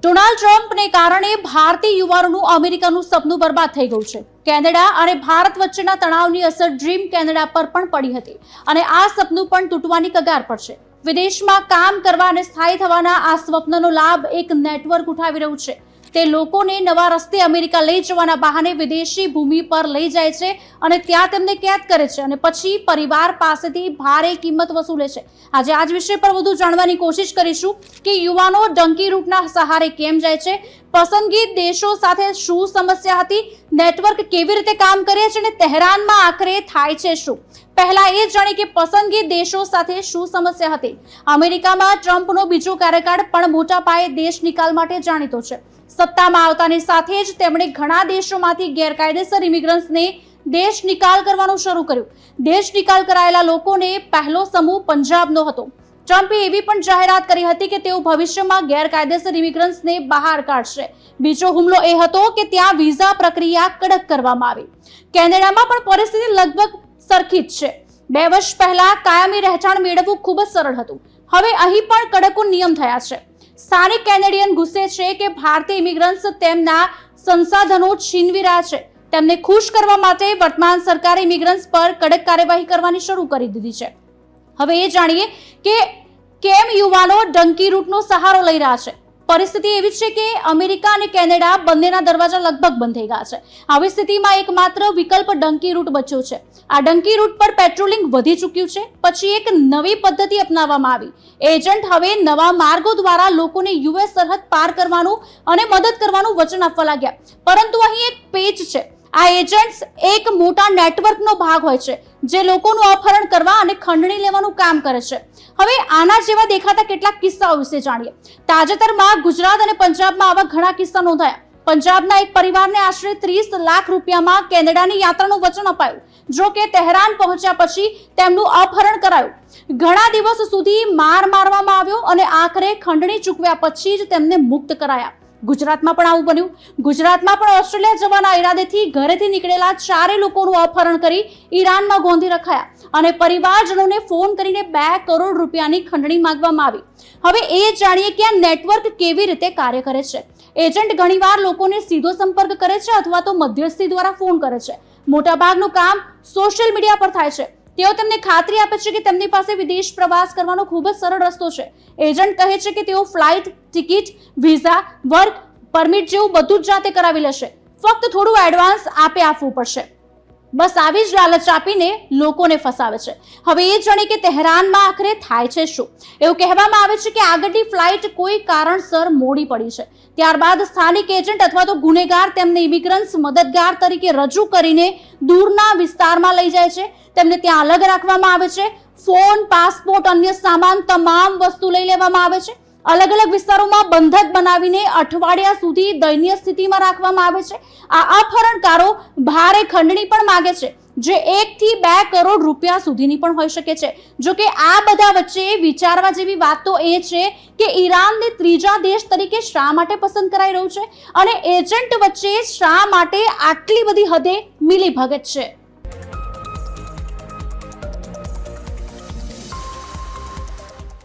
Donald ટ્રમ્પને કારણે ભારતીય યુવાનોનું અમેરિકાનું સપનું બરબાદ થઈ ગયું છે. કેનેડા અને ભારત વચ્ચેના તણાવની અસર ડ્રીમ કેનેડા પર પણ પડી હતી અને આ સપનું પણ તૂટવાની કગાર પર છે. વિદેશમાં કામ કરવા અને સ્થાયી થવાના આ સ્વપ્નનો લાભ એક નેટવર્ક ઉઠાવી રહ્યું છે. તે લોકોને નવા રસ્તે અમેરિકા લઈ જવાના બહાને વિદેશી ભૂમિ પર લઈ જાય છે અને ત્યાં તેમને કેદ કરે છે અને પછી પરિવાર પાસેથી ભારે કિંમત વસૂલે છે. આજે આ જ વિષય પર વધુ જાણવાની કોશિશ કરીશું કે યુવાનો ડંકી રૂટના સહારે કેમ જાય છે, પસંદગી દેશો સાથે શું સમસ્યા હતી, નેટવર્ક કેવી રીતે કામ કરે છે અને તહેરાનમાં આખરે થાય છે શું. પહેલા એ જાણીએ કે પસંદગી દેશો સાથે શું સમસ્યા હતી. અમેરિકામાં ટ્રમ્પનો બીજો કાર્યકાળ પણ મોટા પાયે દેશ નિકાલ માટે જાણીતો છે. સત્તામાં આવતાની સાથે જ તેમણે ઘણા દેશોમાંથી ગેરકાયદેસર ઇમિગ્રન્ટ્સને દેશ નિકાલ કરવાનું શરૂ કર્યું. દેશ નિકાલ કરાયેલા લોકોને પહેલો સમૂહ પંજાબનો હતો. ટ્રમ્પે એવી પણ જાહેરાત કરી હતી કે તેઓ ભવિષ્યમાં ગેરકાયદેસર ઇમિગ્રન્ટ્સને બહાર કાઢશે. બીજો હુમલો એ હતો કે ત્યાં વિઝા પ્રક્રિયા કડક કરવામાં આવી. કેનેડામાં પણ પરિસ્થિતિ લગભગ સરખી જ છે. 2 વર્ષ પહેલા કાયમી રહેઠાણ મેળવવું ખૂબ જ સરળ હતું. હવે અહીં પણ કડક નિયમ થયા છે. સ્થાનિક કેનેડિયન ગુસ્સે છે કે ભારતીય ઇમિગ્રન્ટ્સ તેમના સંસાધનો છીનવી રહ્યા છે. તેમને ખુશ કરવા માટે વર્તમાન સરકારે ઇમિગ્રન્ટ્સ પર કડક કાર્યવાહી કરવાની શરૂ કરી દીધી છે. હવે એ જાણીએ કે કેમ યુવાનો ડંકી રૂટનો સહારો લઈ રહ્યા છે. પરિસ્થિતિ એવી છે કે અમેરિકા અને કેનેડા બંનેના દરવાજા લગભગ બંધ થઈ ગયા છે. આવી સ્થિતિમાં એકમાત્ર વિકલ્પ ડંકી રૂટ બચ્યો છે. આ ડંકી રૂટ પર પેટ્રોલિંગ વધી ચૂક્યું છે. પછી એક નવી પદ્ધતિ અપનાવવામાં આવી. એજન્ટ હવે નવા માર્ગો દ્વારા લોકોને યુએસ સરહદ પાર કરવાનું અને મદદ કરવાનું વચન આપવા લાગ્યા. પરંતુ અહીં એક પેચ છે. આ એજન્ટ્સ એક મોટા નેટવર્કનો ભાગ હોય છે જે લોકોનું અપહરણ કરવા અને ખંડણી લેવાનું કામ કરે છે. હવે આના જેવા દેખાતા કેટલાક કિસ્સાઓ વિશે જાણીએ. તાજેતરમાં ગુજરાત અને પંજાબમાં આવા ઘણા કિસ્સા નોંધાયા. પંજાબના એક પરિવારને આશરે 30 લાખ રૂપિયામાં કેનેડાની યાત્રાનું વચન અપાયું. જો કે તહેરાન પહોંચ્યા પછી તેમનું અપહરણ કરાયું. ઘણા દિવસ સુધી મારવામાં આવ્યો અને આખરે ખંડણી ચૂકવ્યા પછી જ તેમને મુક્ત કરાયા. ગુજરાતમાં પણ આવું બન્યું. ગુજરાતમાં પણ ઓસ્ટ્રેલિયા જવાના ઈરાદેથી ઘરેથી નીકળેલા 4 લોકોનું અપહરણ કરી ઈરાનમાં ગોંધી રખાયા અને પરિવારજનોને ફોન કરીને 2 કરોડ રૂપિયાની ખંડણી માંગવામાં આવી. હવે એ જાણીએ કે આ નેટવર્ક કેવી રીતે કાર્ય કરે છે. એજન્ટ ઘણીવાર લોકોને સીધો સંપર્ક કરે છે અથવા તો મધ્યસ્થી દ્વારા ફોન કરે છે. મોટાભાગનું કામ સોશિયલ મીડિયા પર થાય છે. તેઓ તેમને ખાતરી આપે છે કે તેમની પાસે વિદેશ પ્રવાસ કરવાનો ખૂબ જ સરળ રસ્તો છે. એજન્ટ કહે છે કે તેઓ flight ticket, visa, work permit જેવું બધું જ જાતે કરાવી લેશે. ફક્ત થોડું એડવાન્સ આપવું પડશે. બસ આવી જ લાલચ આપીને લોકોને ફસાવે છે. હવે એ જાણે કે તહેરાનમાં આખરે થાય છે શું. એવું કહેવામાં આવે છે કે આગળની ફ્લાઇટ કોઈ કારણસર મોડી પડી છે. ત્યારબાદ સ્થાનિક એજન્ટ અથવા તો ગુનેગાર તેમને ઇમિગ્રન્ટ્સ મદદગાર તરીકે રજૂ કરીને દૂરના વિસ્તારમાં લઈ જાય છે. તેમને ત્યાં અલગ રાખવામાં આવે છે. ફોન, પાસપોર્ટ, અન્ય સામાન તમામ વસ્તુ લઈ લેવામાં આવે છે. અલગ અલગ વિસ્તારોમાં બંધક બનાવીને અઠવાડિયા સુધી દયનીય સ્થિતિમાં રાખવામાં આવે છે. આ અપહરણકારો ભારે ખંડણી પણ માંગે છે જે 1 થી 2 કરોડ રૂપિયા સુધીની પણ હોઈ શકે છે. જો કે આ બધા વચ્ચે વિચારવા જેવી વાત તો એ છે કે ઈરાનને ત્રીજા દેશ તરીકે શા માટે પસંદ કરાઈ રહ્યું છે અને એજન્ટ વચ્ચે શા માટે આટલી બધી હદે મિલીભગત છે.